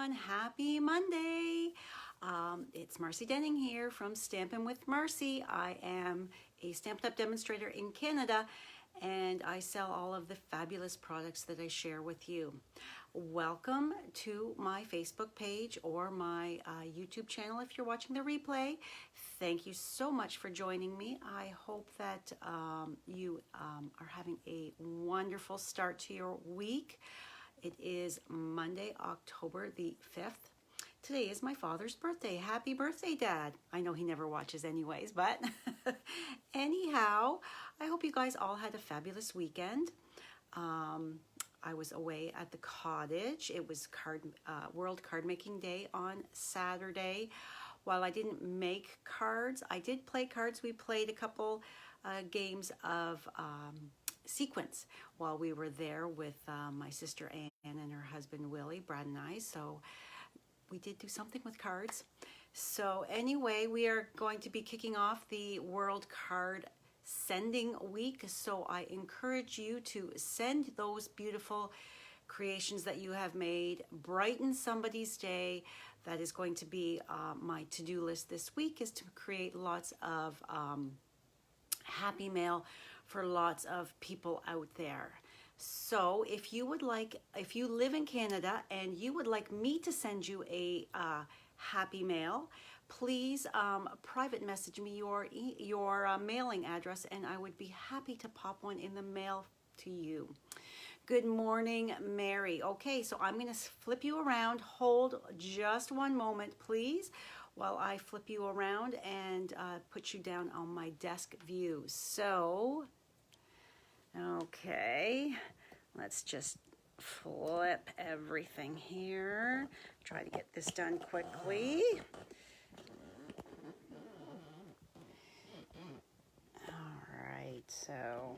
everyone. Happy Monday. It's Marcy Denning here from Stampin' with Marcy. I am a Stampin' Up demonstrator in Canada, and I sell all of the fabulous products that I share with you. Welcome to my Facebook page or my YouTube channel if you're watching the replay. Thank you so much for joining me. I hope that you are having a wonderful start to your week. It is Monday, October the 5th. Today is my father's birthday. Happy birthday, Dad. I know he never watches anyways, but anyhow, I hope you guys all had a fabulous weekend. I was away at the cottage. It was World Card Making Day on Saturday. While I didn't make cards, I did play cards. We played a couple games of sequence while we were there with my sister Anne and her husband Willie, Brad and I. So we did do something with cards. So anyway, we are going to be kicking off the World Card Sending Week. So I encourage you to send those beautiful creations that you have made, brighten somebody's day. That is going to be my to-do list this week, is to create lots of happy mail for lots of people out there. So if you live in Canada and you would like me to send you a happy mail, please private message me your mailing address, and I would be happy to pop one in the mail to you. Good morning, Mary. Okay, so I'm going to flip you around. Hold just one moment, please, while I flip you around and put you down on my desk view. So, okay, let's just flip everything here. Try to get this done quickly. All right, so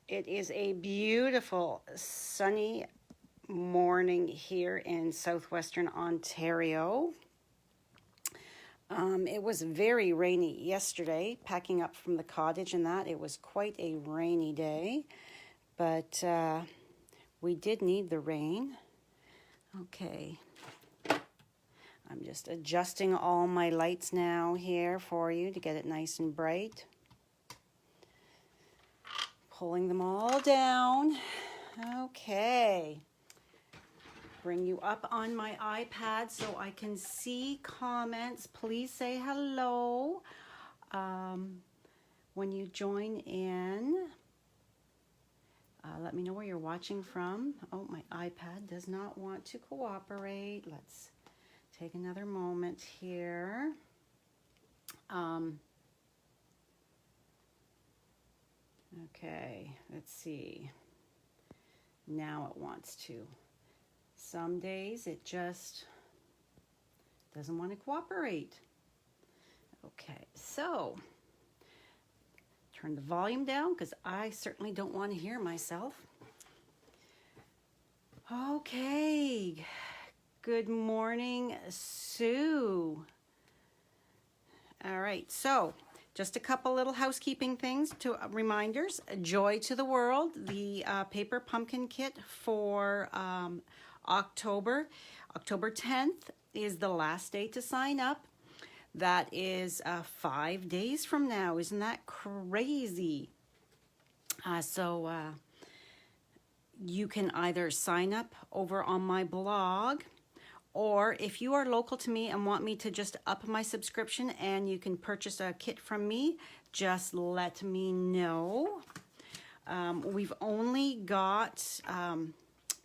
it is a beautiful sunny morning here in southwestern Ontario. It was very rainy yesterday, packing up from the cottage and that. It was quite a rainy day, but we did need the rain. Okay, I'm just adjusting all my lights now here for you to get it nice and bright. Pulling them all down. Okay. Bring you up on my iPad so I can see comments. Please say hello when you join in. Let me know where you're watching from. Oh, my iPad does not want to cooperate. Let's take another moment here. Okay, let's see. Now it wants to. Some days it just doesn't want to cooperate. Okay, so turn the volume down because I certainly don't want to hear myself. Okay, good morning, Sue. All right, so just a couple little housekeeping things, reminders. Joy to the World, the paper pumpkin kit for October 10th is the last day to sign up. That is 5 days from now. Isn't that crazy? So you can either sign up over on my blog, or if you are local to me and want me to just up my subscription and you can purchase a kit from me, just let me know. We've only got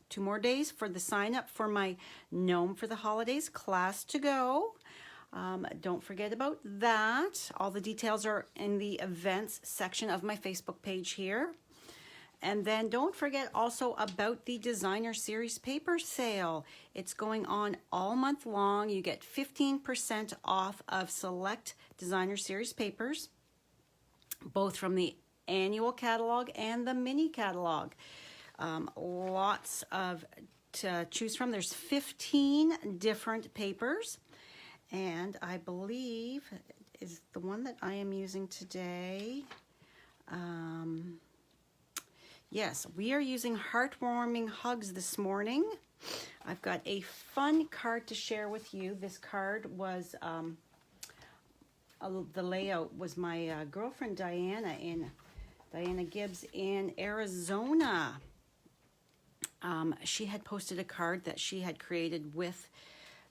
2 more days for the sign up for my Gnome for the Holidays class to go. Don't forget about that. All the details are in the events section of my Facebook page here. And then don't forget also about the Designer Series paper sale. It's going on all month long. You get 15% off of select Designer Series papers, both from the annual catalog and the mini catalog. Lots to choose from. There's 15 different papers, and I believe is the one that I am using today. Yes, we are using Heartwarming Hugs this morning. I've got a fun card to share with you. This card was, the layout was my girlfriend Diana Gibbs in Arizona. She had posted a card that she had created with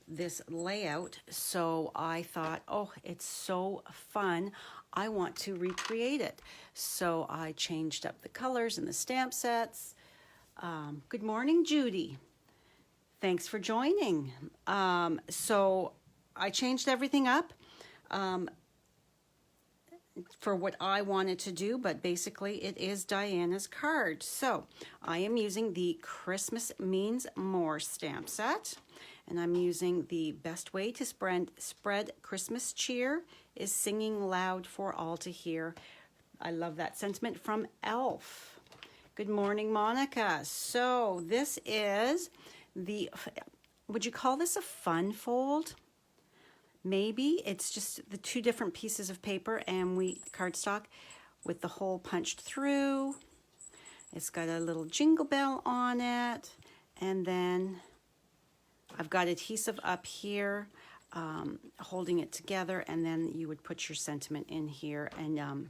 this layout, so I thought, oh, it's so fun, I want to recreate it. So I changed up the colors and the stamp sets. Good morning, Judy. Thanks for joining. So I changed everything up for what I wanted to do, but basically it is Diana's card. So I am using the Christmas Means More stamp set, and I'm using the best way to spread Christmas cheer is singing loud for all to hear. I love that sentiment from Elf. Good morning, Monica. So this is the, would you call this a fun fold? Maybe it's just the two different pieces of paper and cardstock with the hole punched through. It's got a little jingle bell on it, and then I've got adhesive up here holding it together, and then you would put your sentiment in here and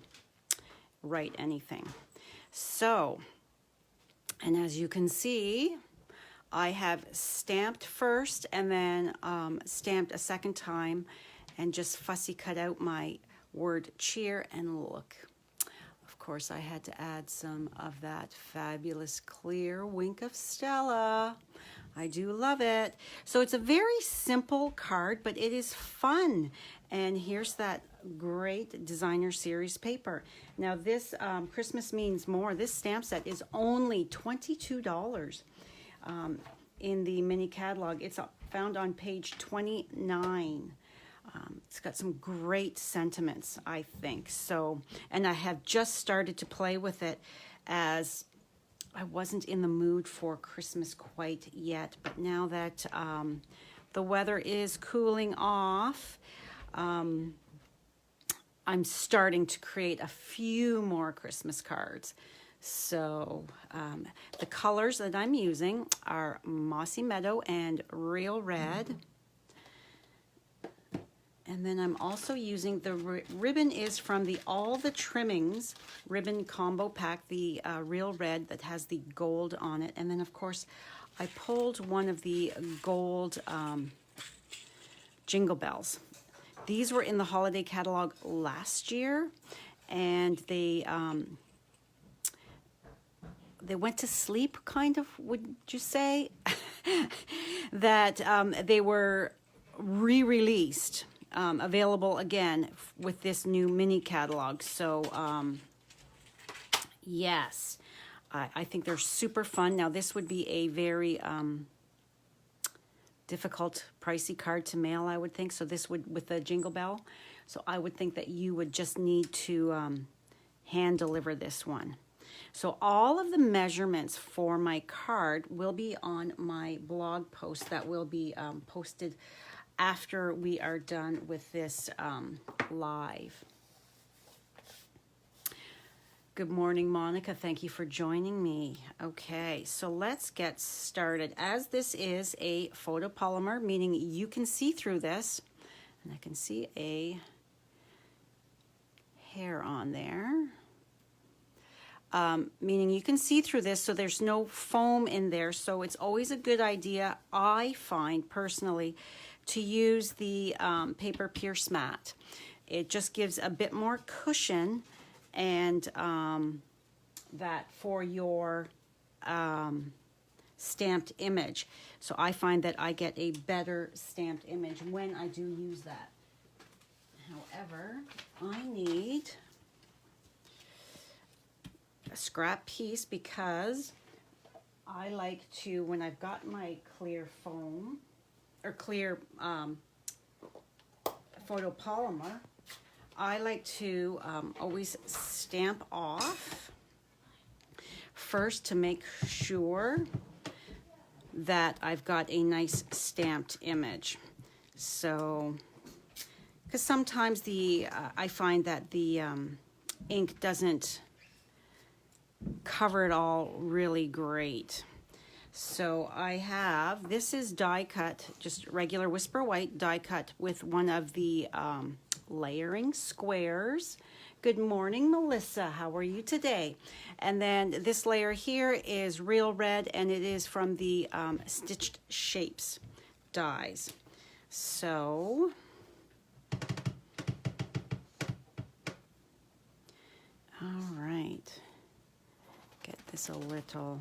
write anything. So, and as you can see, I have stamped first and then stamped a second time and just fussy cut out my word cheer, and look. Of course, I had to add some of that fabulous clear Wink of Stella. I do love it. So it's a very simple card, but it is fun. And here's that great designer series paper. Now this Christmas Means More, this stamp set is only $22. In the mini catalog. It's found on page 29. It's got some great sentiments, I think. So, and I have just started to play with it as I wasn't in the mood for Christmas quite yet, but now that the weather is cooling off, I'm starting to create a few more Christmas cards. So the colors that I'm using are Mossy Meadow and Real Red. And then I'm also using the ribbon is from the All the Trimmings ribbon combo pack, the Real Red that has the gold on it. And then of course I pulled one of the gold jingle bells. These were in the holiday catalog last year, and they went to sleep, kind of, would you say? That they were re-released, available again with this new mini catalog. So, yes, I think they're super fun. Now, this would be a very difficult, pricey card to mail, I would think. So this would, with the jingle bell. So I would think that you would just need to hand deliver this one. So all of the measurements for my card will be on my blog post that will be posted after we are done with this live. Good morning, Monica. Thank you for joining me. Okay, so let's get started. As this is a photopolymer, meaning you can see through this, and I can see a hair on there. Meaning you can see through this, so there's no foam in there. So it's always a good idea, I find personally, to use the paper pierce mat. It just gives a bit more cushion, and that for your stamped image. So I find that I get a better stamped image when I do use that. However, I need a scrap piece because I like to, when I've got my clear foam or clear photopolymer, I like to always stamp off first to make sure that I've got a nice stamped image. So, because sometimes I find that the ink doesn't cover it all really great. So I have, this is die cut, just regular Whisper White die cut with one of the layering squares. Good morning, Melissa. How are you today? And then this layer here is real red, and it is from the Stitched Shapes dies. So all right, get this a little.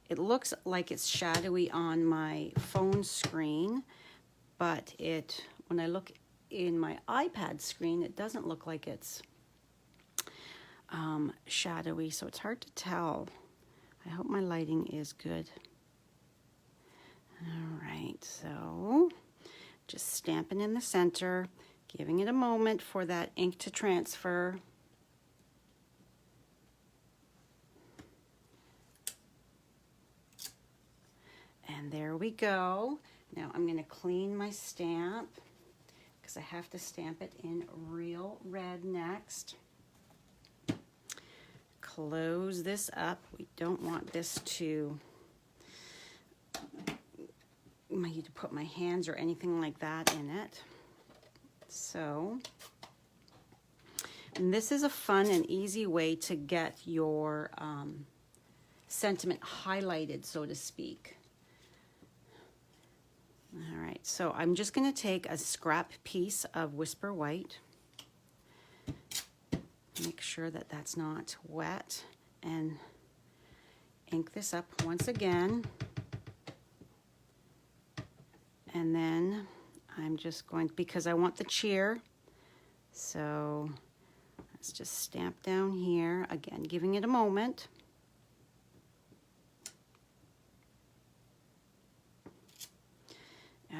It looks like it's shadowy on my phone screen, but when I look in my iPad screen, it doesn't look like it's shadowy, so it's hard to tell. I hope my lighting is good. All right, so just stamping in the center, giving it a moment for that ink to transfer. And there we go. Now I'm going to clean my stamp because I have to stamp it in real red next. Close this up. We don't want this to, I need to put my hands or anything like that in it. So, and this is a fun and easy way to get your sentiment highlighted, so to speak. All right, so I'm just going to take a scrap piece of Whisper White. Make sure that that's not wet, and ink this up once again. And then I'm just going, because I want the cheer, so let's just stamp down here, again, giving it a moment.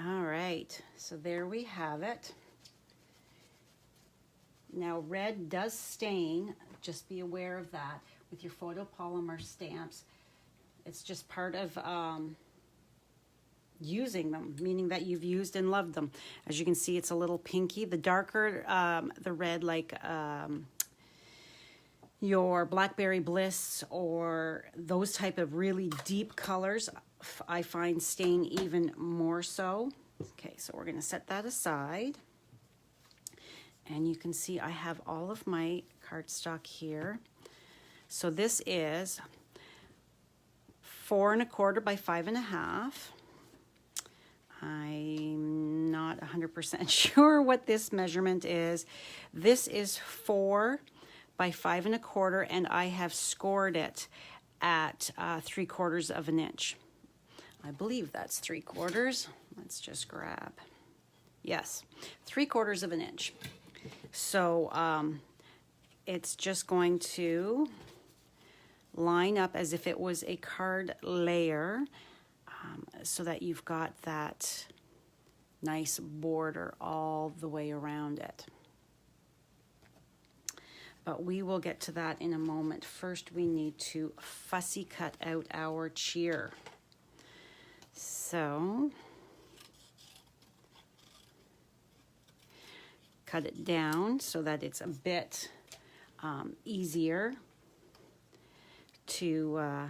All right, so there we have it. Now red does stain, just be aware of that with your photopolymer stamps. It's just part of using them, meaning that you've used and loved them. As you can see, it's a little pinky. The darker the red, like your Blackberry Bliss or those type of really deep colors, I find stain even more so. Okay, so we're going to set that aside. And you can see I have all of my cardstock here. So this is 4 1/4 by 5 1/2. I'm not 100% sure what this measurement is. This is 4 by 5 1/4, and I have scored it at 3/4 of an inch. I believe that's 3/4. Let's just grab. Yes, 3/4 of an inch. So it's just going to line up as if it was a card layer, so that you've got that nice border all the way around it. But we will get to that in a moment. First, we need to fussy cut out our cheer. So cut it down so that it's a bit easier to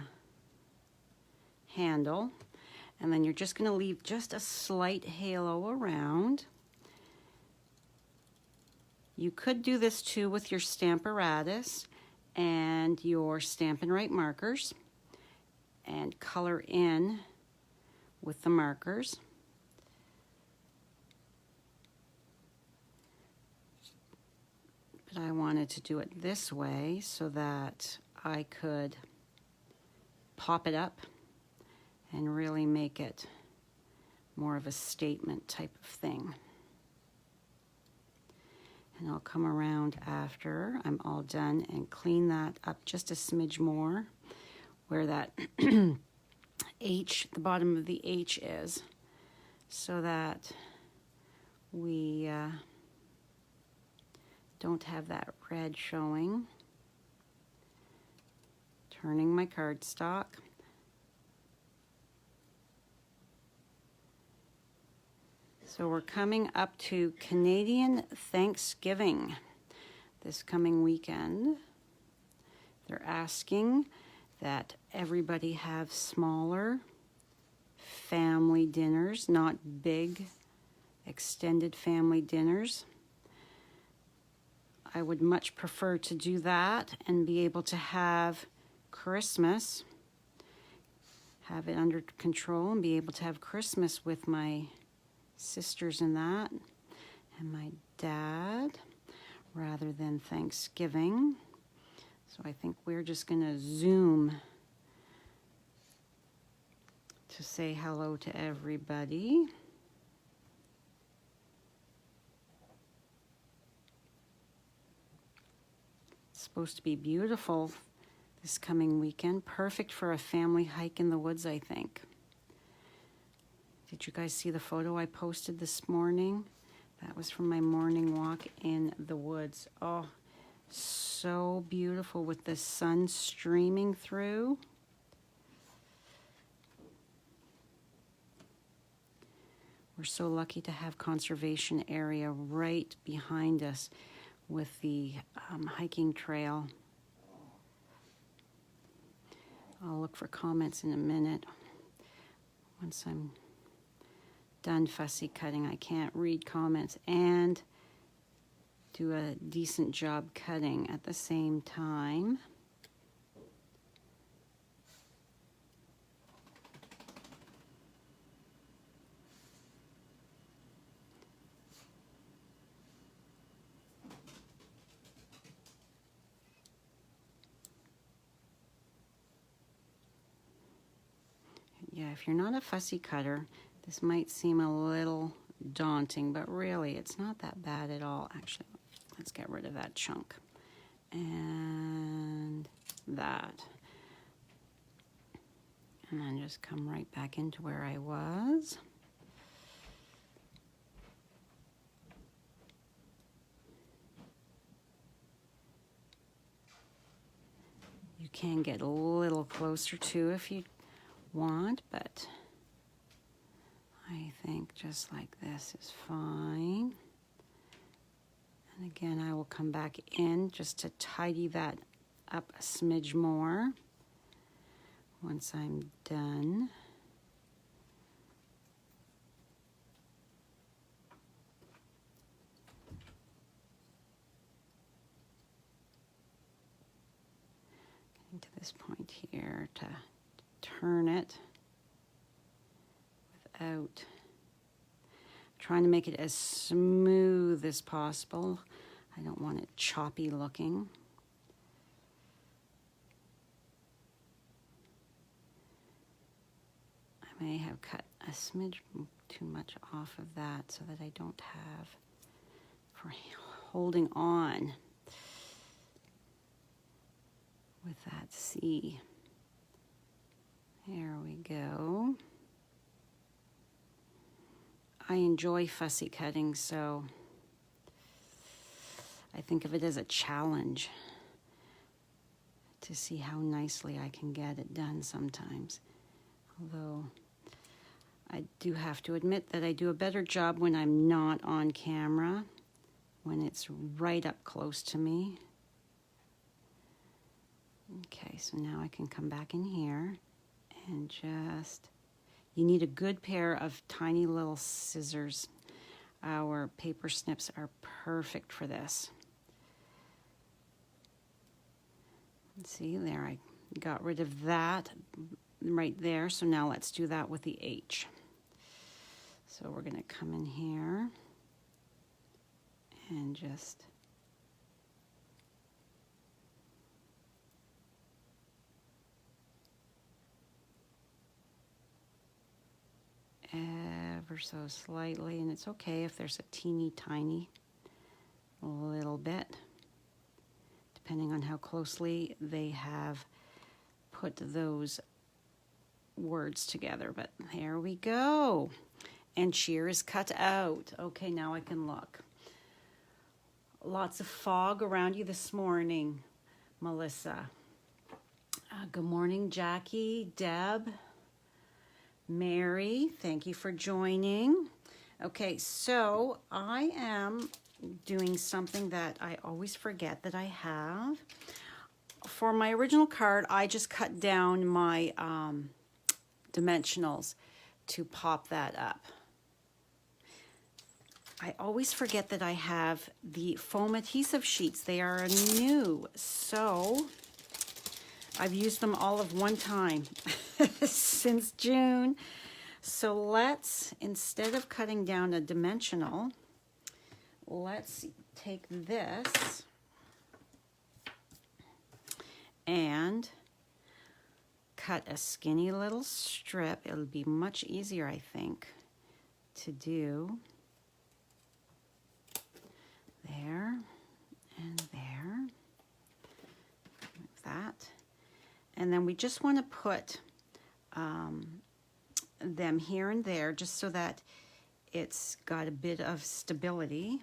handle. And then you're just going to leave just a slight halo around. You could do this too with your Stamparatus and your Stampin' Write markers and color in with the markers. But I wanted to do it this way so that I could pop it up and really make it more of a statement type of thing. And I'll come around after I'm all done and clean that up just a smidge more where that H, the bottom of the H is, so that we don't have that red showing. Turning my cardstock. So we're coming up to Canadian Thanksgiving. this coming weekend. They're asking that everybody have smaller family dinners, not big extended family dinners. I would much prefer to do that and be able to have Christmas, have it under control and be able to have Christmas with my sisters and that, and my dad, rather than Thanksgiving. So I think we're just going to Zoom to say hello to everybody. It's supposed to be beautiful this coming weekend. Perfect for a family hike in the woods, I think. Did you guys see the photo I posted this morning? That was from my morning walk in the woods. Oh, so beautiful with the sun streaming through. We're so lucky to have conservation area right behind us with the hiking trail. I'll look for comments in a minute. Once I'm done fussy cutting, I can't read comments and do a decent job cutting at the same time. Yeah, if you're not a fussy cutter, this might seem a little daunting, but really it's not that bad at all. Actually, let's get rid of that chunk and that. And then just come right back into where I was. You can get a little closer too if you want, but I think just like this is fine. And again, I will come back in just to tidy that up a smidge more once I'm done. Getting to this point here to turn it without trying to make it as smooth as possible. I don't want it choppy looking. I may have cut a smidge too much off of that so that I don't have for holding on with that C. There we go. I enjoy fussy cutting, so I think of it as a challenge to see how nicely I can get it done sometimes. Although I do have to admit that I do a better job when I'm not on camera, when it's right up close to me. Okay, so now I can come back in here and just, you need a good pair of tiny little scissors. Our paper snips are perfect for this. See there, I got rid of that right there. So now let's do that with the H. So we're going to come in here and just ever so slightly, and it's okay if there's a teeny tiny little bit, depending on how closely they have put those words together. But there we go. And cheer is cut out. Okay, now I can look. Lots of fog around you this morning, Melissa. Good morning, Jackie, Deb, Mary. Thank you for joining. Okay, so I am doing something that I always forget that I have. For my original card, I just cut down my dimensionals to pop that up. I always forget that I have the foam adhesive sheets. They are new, so I've used them all of one time since June. So let's, instead of cutting down a dimensional, let's take this and cut a skinny little strip. It'll be much easier, I think, to do. There and there. Like that. And then we just want to put them here and there just so that it's got a bit of stability.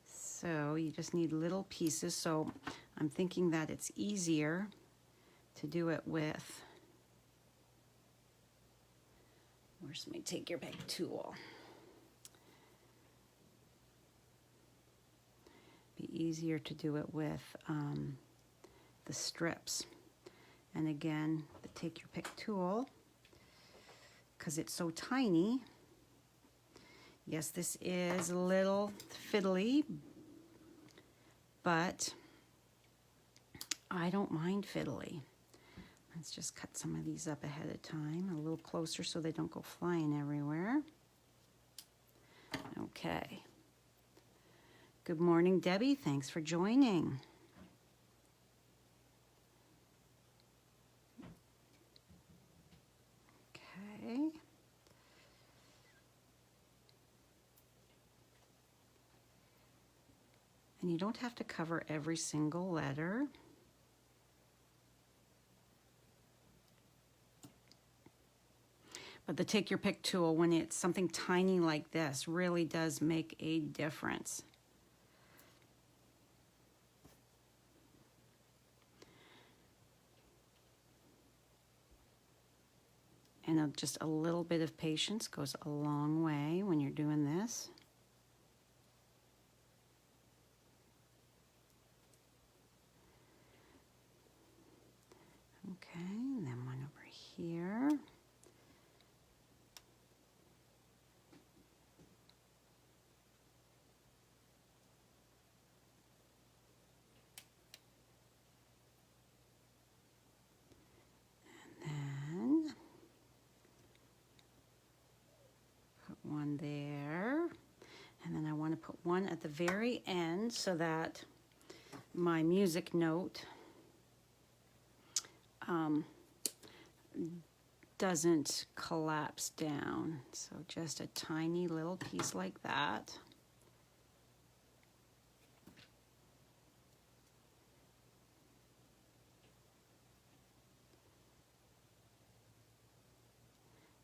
So you just need little pieces. So I'm thinking that it's easier to do it with, where's my take your pick tool? Be easier to do it with the strips. And again, the take your pick tool, because it's so tiny. Yes, this is a little fiddly, but I don't mind fiddly. Let's just cut some of these up ahead of time, a little closer so they don't go flying everywhere. Okay. Good morning, Debbie. Thanks for joining. Okay. And you don't have to cover every single letter. But the take your pick tool, when it's something tiny like this, really does make a difference. And just a little bit of patience goes a long way when you're doing this. Okay, and then one over here. One there, and then I want to put one at the very end so that my music note doesn't collapse down. So just a tiny little piece like that.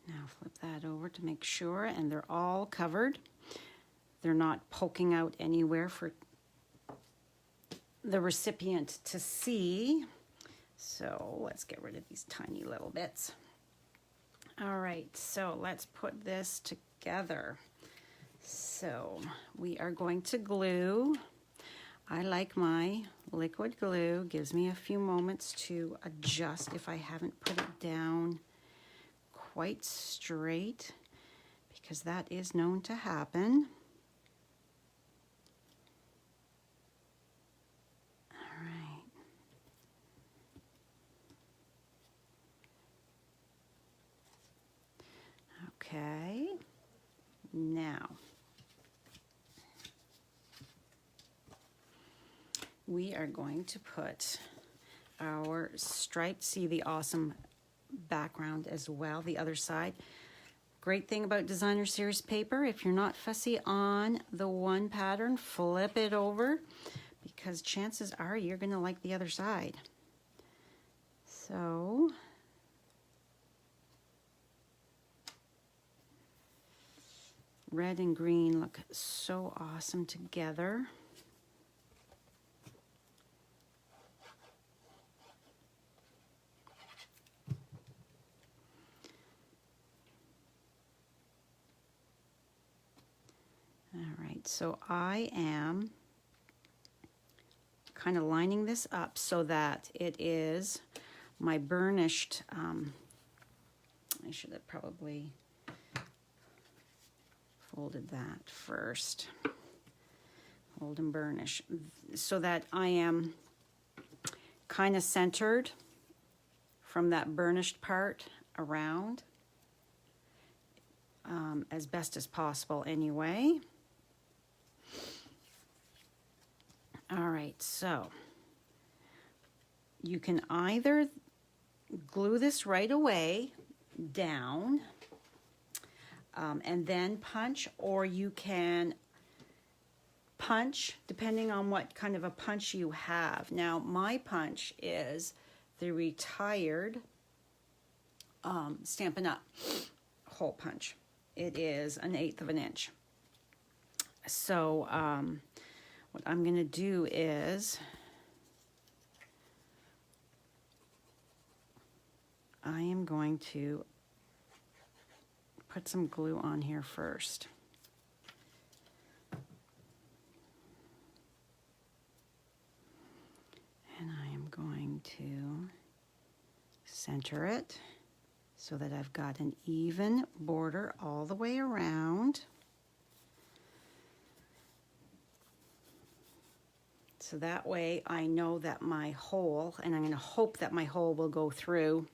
Now flip that over to make sure, and they're all covered. They're not poking out anywhere for the recipient to see. So let's get rid of these tiny little bits. All right, so let's put this together. So we are going to glue. I like my liquid glue. Gives me a few moments to adjust if I haven't put it down quite straight, because that is known to happen. All right. Okay. Now we are going to put our striped, see the awesome background as well, the other side. Great thing about designer series paper, if you're not fussy on the one pattern, flip it over, because chances are you're going to like the other side. So red and green look so awesome together. right, so I am kind of lining this up so that it is my burnished, I should have probably folded that first. Fold and burnish, so that I am kind of centered from that burnished part around as best as possible anyway. All right, so you can either glue this right away down and then punch, or you can punch depending on what kind of a punch you have. Now my punch is the retired Stampin' Up hole punch. It is 1/8 of an inch. So what I'm going to do is I am going to put some glue on here first. And I am going to center it so that I've got an even border all the way around. So that way I know that my hole, and I'm going to hope that my hole will go through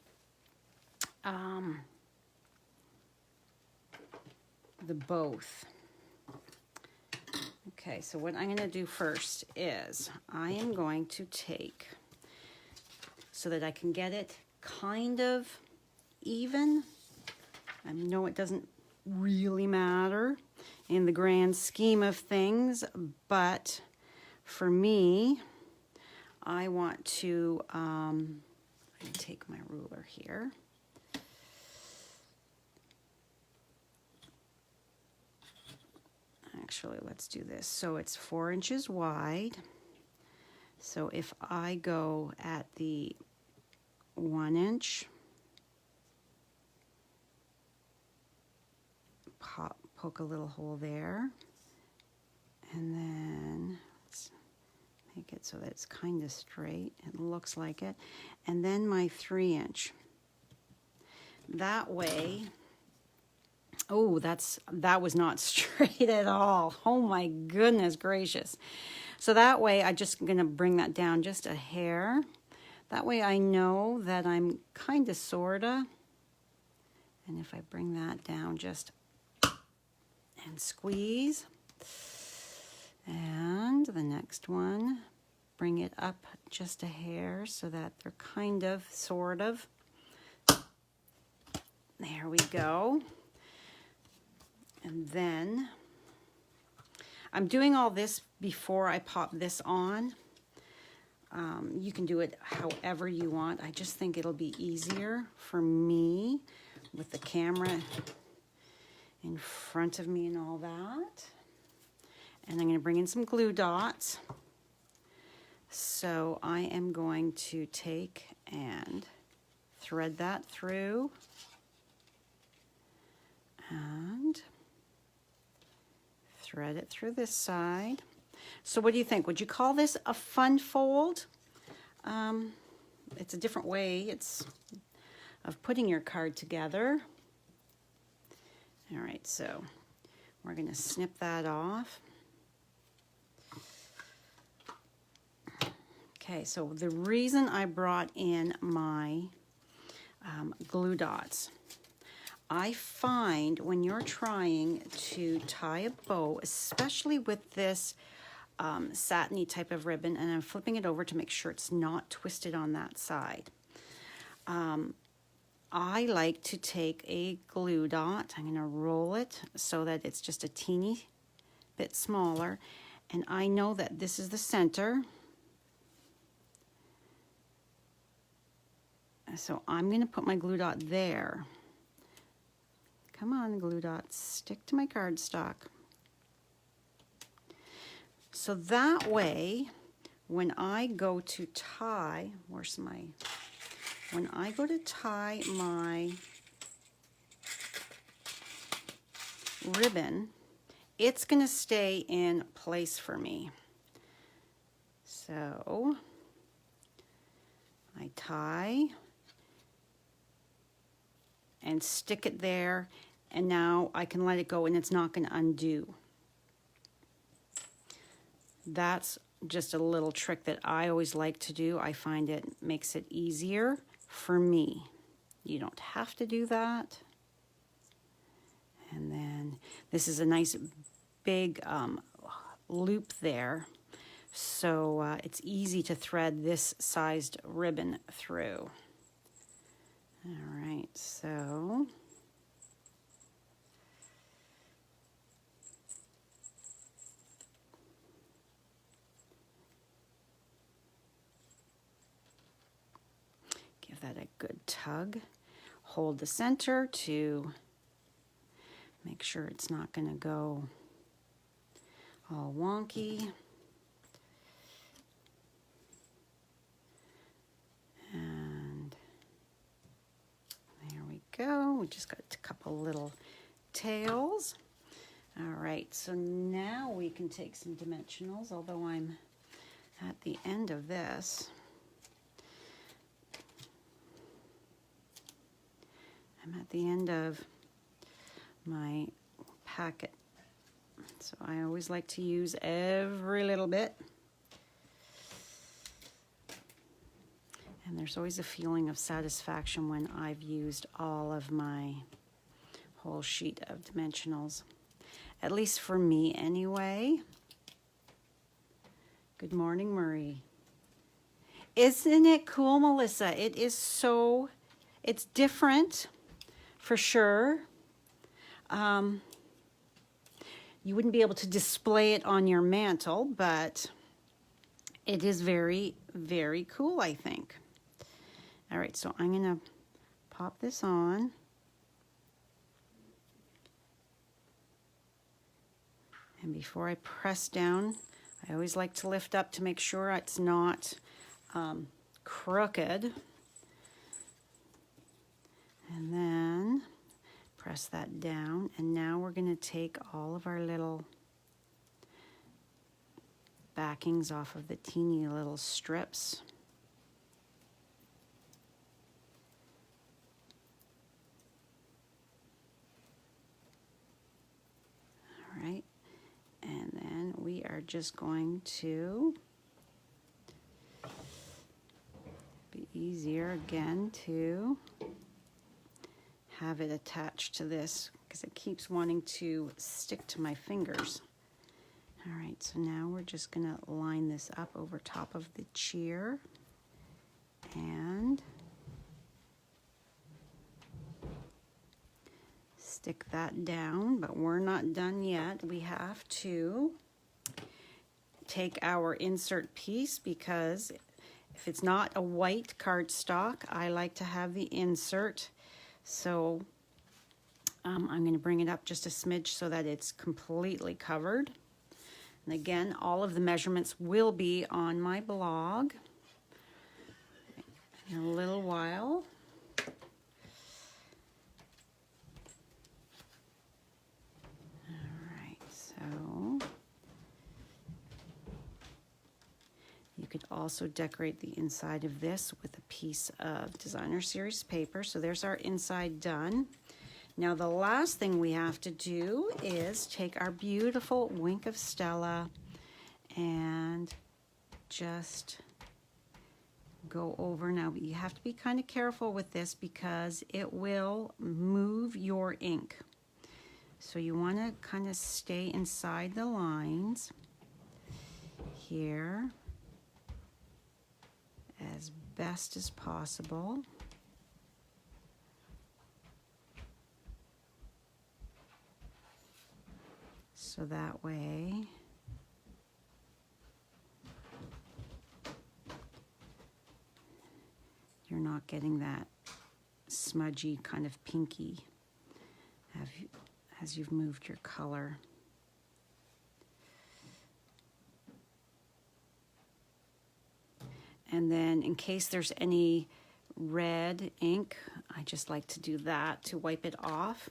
the both. Okay, so what I'm going to do first is I am going to take, so that I can get it kind of even. I know it doesn't really matter in the grand scheme of things, but for me, I want to take my ruler here. Actually, let's do this. So it's 4 inches wide. So if I go at the 1 inch, poke a little hole there, and then let's make it so that it's kind of straight. It looks like it. And then my 3 inch. That way, oh, that was not straight at all. Oh my goodness gracious. So that way I'm just going to bring that down just a hair. That way I know that I'm kind of sorta. And if I bring that down just and squeeze. And the next one, bring it up just a hair so that they're kind of, sort of. There we go. And then I'm doing all this before I pop this on. You can do it however you want. I just think it'll be easier for me with the camera in front of me and all that. And I'm going to bring in some glue dots. So I am going to take and thread that through. And thread it through this side. So what do you think? Would you call this a fun fold? It's a different way of putting your card together. All right, so we're going to snip that off. Okay, so the reason I brought in my glue dots, I find when you're trying to tie a bow, especially with this satiny type of ribbon, and I'm flipping it over to make sure it's not twisted on that side. I like to take a glue dot. I'm going to roll it so that it's just a teeny bit smaller. And I know that this is the center. So I'm going to put my glue dot there. Come on, glue dots, stick to my cardstock. So that way, when I go to tie, when I go to tie my ribbon, it's going to stay in place for me. So I tie and stick it there, and now I can let it go and it's not going to undo. That's just a little trick that I always like to do. I find it makes it easier for me. You don't have to do that. And then this is a nice big loop there, so it's easy to thread this sized ribbon through. All right, so give that a good tug. Hold the center to make sure it's not going to go all wonky. And there we go. We just got a couple little tails. All right, so now we can take some dimensionals, although I'm at the end of this. I'm at the end of my packet, so I always like to use every little bit, and there's always a feeling of satisfaction when I've used all of my whole sheet of dimensionals, at least for me anyway. Good morning, Marie. Isn't it cool, Melissa? It is so, it's different for sure. You wouldn't be able to display it on your mantle, but it is very, very cool, I think. All right, so I'm going to pop this on. And before I press down, I always like to lift up to make sure it's not crooked. And then press that down, and now we're going to take all of our little backings off of the teeny little strips. All right, and then we are just going to be easier again to have it attached to this because it keeps wanting to stick to my fingers. All right, so now we're just going to line this up over top of the cheer and stick that down, but we're not done yet. We have to take our insert piece, because if it's not a white cardstock, I like to have the insert. So I'm going to bring it up just a smidge so that it's completely covered. And again, all of the measurements will be on my blog in a little while. All right, so you could also decorate the inside of this with a piece of designer series paper. So there's our inside done. Now the last thing we have to do is take our beautiful Wink of Stella and just go over. Now you have to be kind of careful with this because it will move your ink. So you want to kind of stay inside the lines here as best as possible. So that way you're not getting that smudgy kind of pinky as you've moved your color. And then in case there's any red ink, I just like to do that to wipe it off.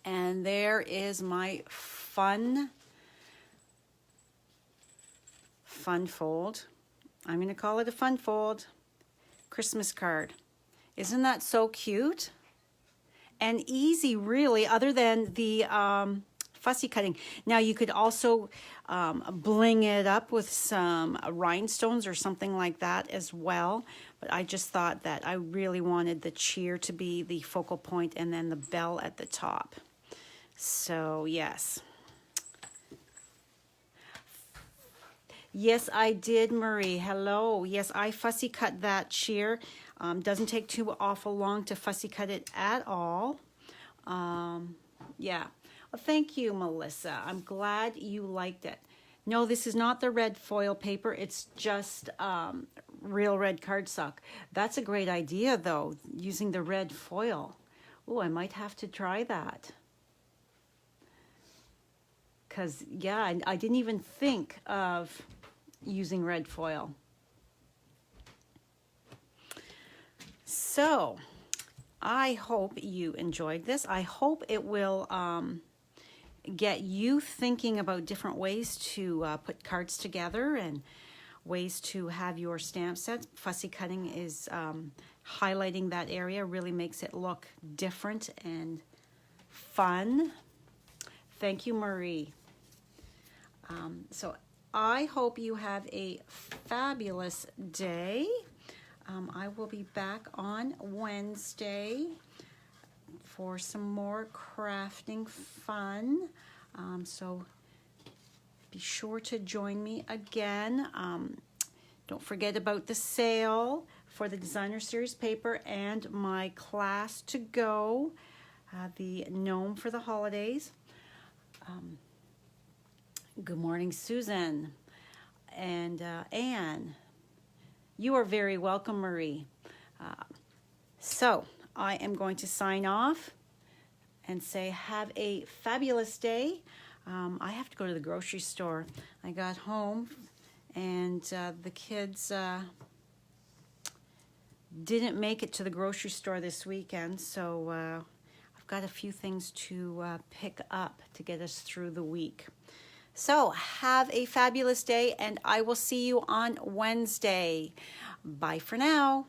And there is my fun fold. I'm going to call it a fun fold Christmas card. Isn't that so cute? And easy, really, other than the fussy cutting. Now, you could also bling it up with some rhinestones or something like that as well. But I just thought that I really wanted the cheer to be the focal point and then the bell at the top. So, yes. Yes, I did, Marie. Hello. Yes, I fussy cut that cheer. Doesn't take too awful long to fussy cut it at all. Yeah. Well, thank you, Melissa. I'm glad you liked it. No, this is not the red foil paper. It's just real red cardstock. That's a great idea, though, using the red foil. Oh, I might have to try that. Because, yeah, I didn't even think of using red foil. So, I hope you enjoyed this. I hope it will get you thinking about different ways to put cards together and ways to have your stamp sets. Fussy cutting is highlighting that area, really makes it look different and fun. Thank you, Marie. So I hope you have a fabulous day. I will be back on Wednesday for some more crafting fun. So be sure to join me again. Don't forget about the sale for the Designer Series paper and my class to go, the Gnome for the holidays. Good morning, Susan. And Anne. You are very welcome, Marie. So I am going to sign off and say have a fabulous day. I have to go to the grocery store. I got home and the kids didn't make it to the grocery store this weekend, so I've got a few things to pick up to get us through the week. So have a fabulous day, and I will see you on Wednesday. Bye for now.